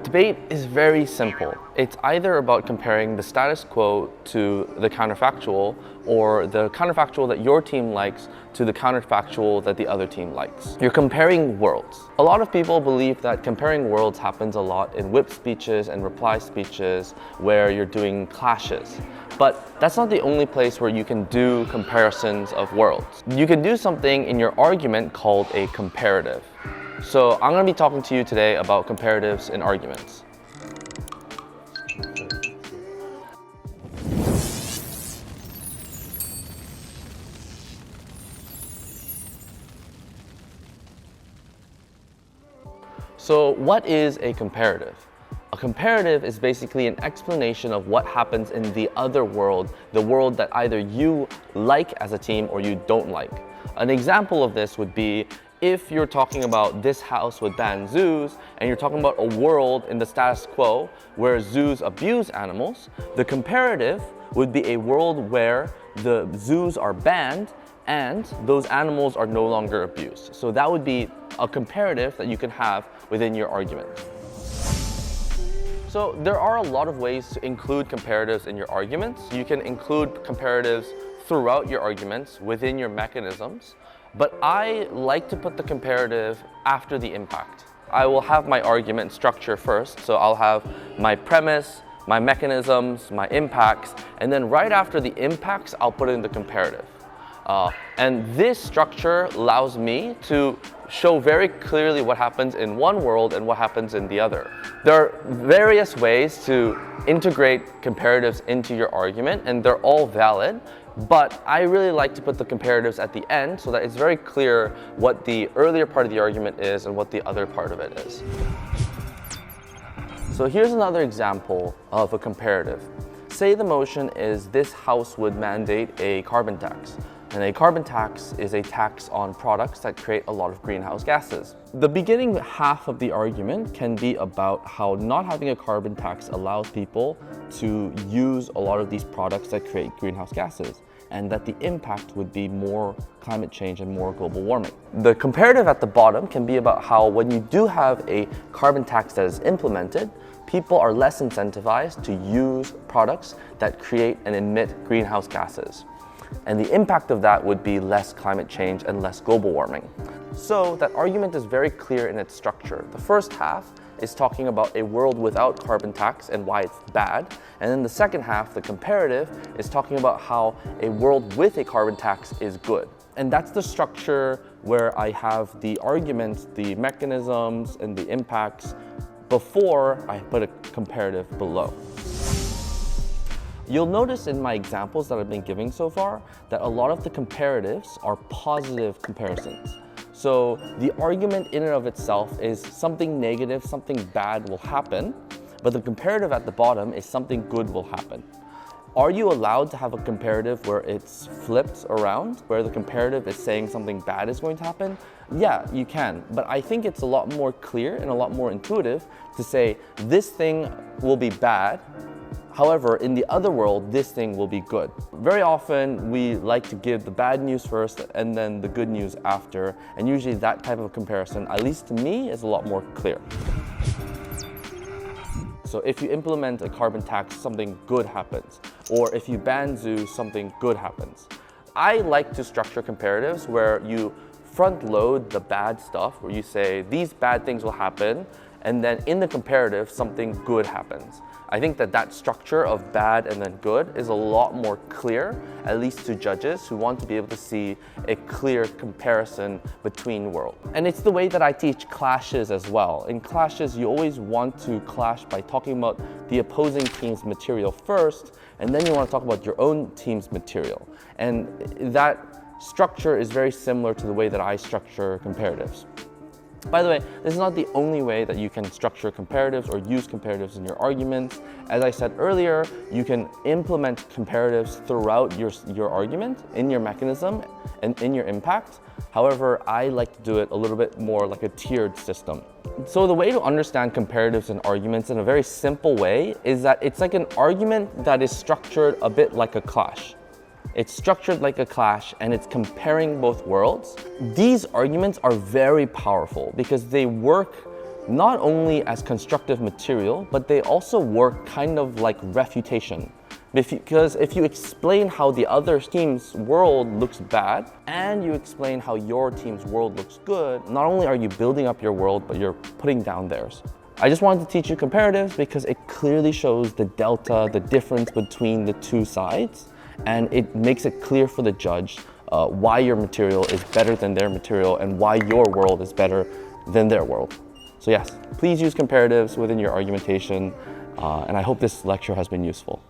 Debate is very simple. It's either about comparing the status quo to the counterfactual, or the counterfactual that your team likes to the counterfactual that the other team likes. You're comparing worlds. A lot of people believe that comparing worlds happens a lot in whip speeches and reply speeches where you're doing clashes. But that's not the only place where you can do comparisons of worlds. You can do something in your argument called a comparative. So I'm going to be talking to you today about comparatives in arguments. So what is a comparative? A comparative is basically an explanation of what happens in the other world, the world that either you like as a team or you don't like. An example of this would be if you're talking about this house would ban zoos, and you're talking about a world in the status quo where zoos abuse animals, the comparative would be a world where the zoos are banned and those animals are no longer abused. So that would be a comparative that you can have within your argument. So there are a lot of ways to include comparatives in your arguments. You can include comparatives throughout your arguments within your mechanisms, but I like to put the comparative after the impact. I will have my argument structure first, so I'll have my premise, my mechanisms, my impacts, and then right after the impacts, I'll put in the comparative. And this structure allows me to show very clearly what happens in one world and what happens in the other. There are various ways to integrate comparatives into your argument, and they're all valid, but I really like to put the comparatives at the end so that it's very clear what the earlier part of the argument is and what the other part of it is. So here's another example of a comparative. Say the motion is this house would mandate a carbon tax. And a carbon tax is a tax on products that create a lot of greenhouse gases. The beginning half of the argument can be about how not having a carbon tax allows people to use a lot of these products that create greenhouse gases, and that the impact would be more climate change and more global warming. The comparative at the bottom can be about how when you do have a carbon tax that is implemented, people are less incentivized to use products that create and emit greenhouse gases. And the impact of that would be less climate change and less global warming. So that argument is very clear in its structure. The first half is talking about a world without carbon tax and why it's bad. And then the second half, the comparative, is talking about how a world with a carbon tax is good. And that's the structure where I have the arguments, the mechanisms, and the impacts before I put a comparative below. You'll notice in my examples that I've been giving so far that a lot of the comparatives are positive comparisons. So the argument in and of itself is something negative, something bad will happen, but the comparative at the bottom is something good will happen. Are you allowed to have a comparative where it's flipped around, where the comparative is saying something bad is going to happen? Yeah, you can, but I think it's a lot more clear and a lot more intuitive to say this thing will be bad. However, in the other world, this thing will be good. Very often, we like to give the bad news first and then the good news after, and usually that type of comparison, at least to me, is a lot more clear. So if you implement a carbon tax, something good happens. Or if you ban zoos, something good happens. I like to structure comparatives where you front load the bad stuff, where you say these bad things will happen, and then in the comparative, something good happens. I think that structure of bad and then good is a lot more clear, at least to judges who want to be able to see a clear comparison between worlds. And it's the way that I teach clashes as well. In clashes, you always want to clash by talking about the opposing team's material first, and then you want to talk about your own team's material. And that structure is very similar to the way that I structure comparatives. By the way, this is not the only way that you can structure comparatives or use comparatives in your arguments. As I said earlier, you can implement comparatives throughout your argument, in your mechanism, and in your impact. However, I like to do it a little bit more like a tiered system. So the way to understand comparatives and arguments in a very simple way is that it's like an argument that is structured a bit like a clash. It's structured like a clash and it's comparing both worlds. These arguments are very powerful because they work not only as constructive material, but they also work kind of like refutation. Because if you explain how the other team's world looks bad and you explain how your team's world looks good, not only are you building up your world, but you're putting down theirs. I just wanted to teach you comparatives because it clearly shows the delta, the difference between the two sides, and it makes it clear for the judge why your material is better than their material and why your world is better than their world. So yes, please use comparatives within your argumentation, and I hope this lecture has been useful.